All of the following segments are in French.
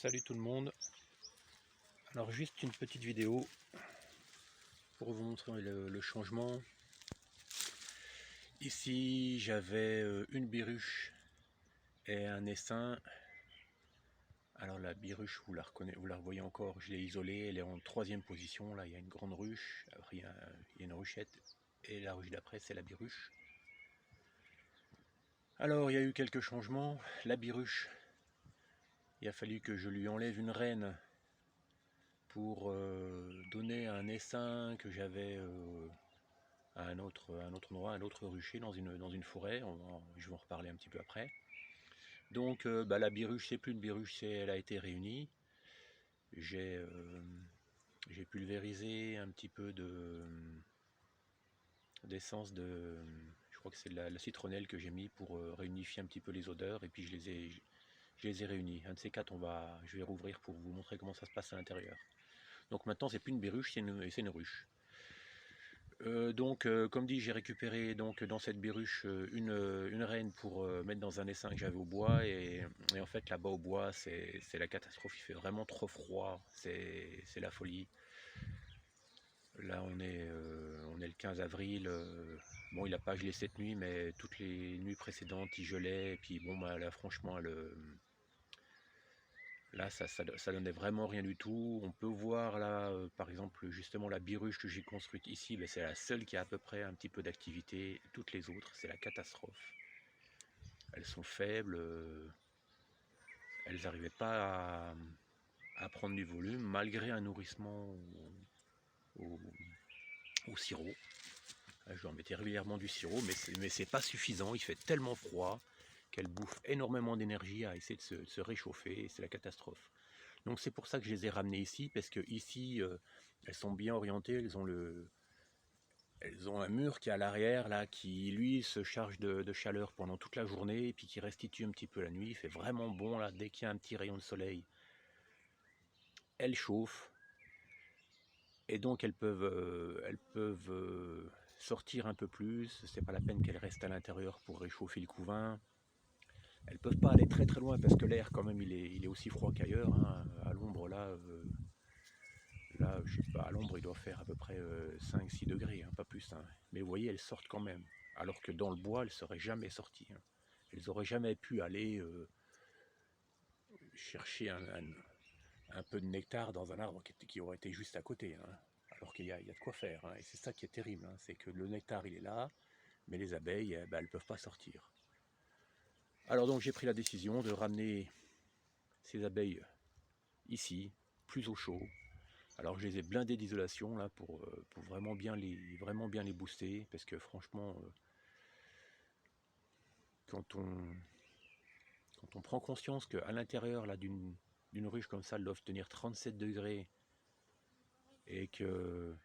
Salut tout le monde. Alors juste une petite vidéo pour vous montrer le changement. Ici j'avais une biruche et un essaim. Alors la biruche, vous la revoyez encore, je l'ai isolée, elle est en troisième position. Là il y a une grande ruche, après il y a une ruchette et la ruche d'après c'est la biruche. Alors il y a eu quelques changements. La biruche, il a fallu que je lui enlève une reine pour donner un essaim que j'avais à un autre endroit, un autre rucher dans une forêt. Je vais en reparler un petit peu après. Donc la biruche, c'est plus une biruche, elle a été réunie. J'ai pulvérisé un petit peu d'essence je crois que c'est de la citronnelle que j'ai mis pour réunifier un petit peu les odeurs, et puis je les ai réunis. Un de ces quatre, je vais rouvrir pour vous montrer comment ça se passe à l'intérieur. Donc maintenant c'est plus une biruche, c'est une ruche. Comme dit, j'ai récupéré donc dans cette biruche une reine pour mettre dans un essaim que j'avais au bois, et en fait là-bas au bois c'est la catastrophe, il fait vraiment trop froid, c'est la folie. Là on est le 15 avril, bon il n'a pas gelé cette nuit, mais toutes les nuits précédentes il gelait, et puis bon bah là franchement là, ça donnait vraiment rien du tout. On peut voir là, par exemple, justement la biruche que j'ai construite ici, ben, c'est la seule qui a à peu près un petit peu d'activité. Toutes les autres, c'est la catastrophe. Elles sont faibles, elles n'arrivaient pas à prendre du volume, malgré un nourrissement au sirop. Je leur mettais régulièrement du sirop, mais c'est pas suffisant. Il fait tellement froid qu'elles bouffent énormément d'énergie à essayer de se réchauffer, et c'est la catastrophe. Donc c'est pour ça que je les ai ramenées ici, parce que ici elles sont bien orientées, elles ont un mur qui est à l'arrière là, qui lui se charge de chaleur pendant toute la journée, et puis qui restitue un petit peu la nuit. Il fait vraiment bon là, dès qu'il y a un petit rayon de soleil, elles chauffent, et donc elles peuvent sortir un peu plus. C'est pas la peine qu'elles restent à l'intérieur pour réchauffer le couvain. Elles peuvent pas aller très très loin, parce que l'air quand même il est aussi froid qu'ailleurs, hein. À l'ombre là, je sais pas, à l'ombre, il doit faire à peu près 5-6 degrés, hein, pas plus, hein. Mais vous voyez, elles sortent quand même. Alors que dans le bois, elles ne seraient jamais sorties, hein. Elles n'auraient jamais pu aller chercher un peu de nectar dans un arbre qui aurait été juste à côté, hein. Alors qu'il y a de quoi faire, hein. Et c'est ça qui est terrible, hein. C'est que le nectar, il est là, mais les abeilles, elles ne peuvent pas sortir. Alors donc j'ai pris la décision de ramener ces abeilles ici, plus au chaud. Alors je les ai blindés d'isolation là pour vraiment bien les booster, parce que franchement, quand on prend conscience qu'à l'intérieur là d'une ruche comme ça, elles doivent tenir 37 degrés, et que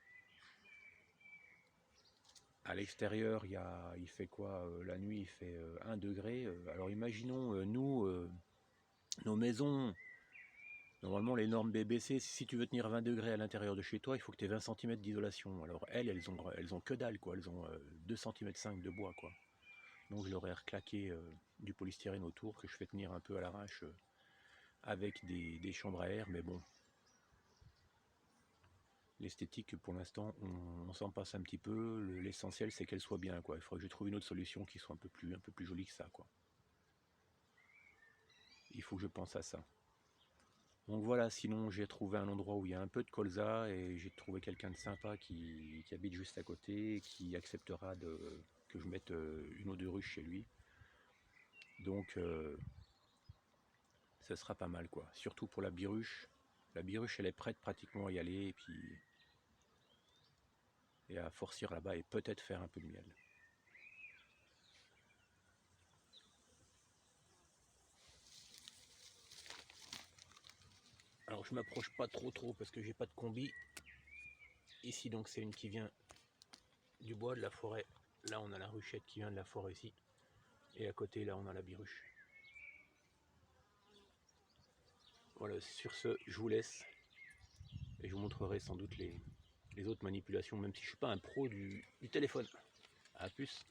à l'extérieur il fait quoi, la nuit il fait 1 degré. Alors imaginons nos maisons. Normalement, les normes BBC, si tu veux tenir 20 degrés à l'intérieur de chez toi, il faut que tu aies 20 cm d'isolation. Alors elles ont que dalle, quoi. Elles ont 2,5 cm de bois, quoi. Donc je leur ai reclaqué du polystyrène autour, que je fais tenir un peu à l'arrache avec des chambres à air. Mais bon, l'esthétique, pour l'instant, on s'en passe un petit peu. L'essentiel, c'est qu'elle soit bien, quoi. Il faudrait que je trouve une autre solution qui soit un peu plus jolie que ça, quoi. Il faut que je pense à ça. Donc voilà, sinon j'ai trouvé un endroit où il y a un peu de colza, et j'ai trouvé quelqu'un de sympa qui habite juste à côté, et qui acceptera que je mette une ou deux ruches chez lui. Donc ce sera pas mal, quoi. Surtout pour la biruche. La biruche, elle est prête pratiquement à y aller, et à forcir là-bas, et peut-être faire un peu de miel. Alors je m'approche pas trop parce que j'ai pas de combi. Ici donc c'est une qui vient du bois, de la forêt. Là on a la ruchette qui vient de la forêt ici. Et à côté là on a la biruche. Voilà, sur ce je vous laisse. Et je vous montrerai sans doute les autres manipulations, même si je ne suis pas un pro du téléphone. A plus.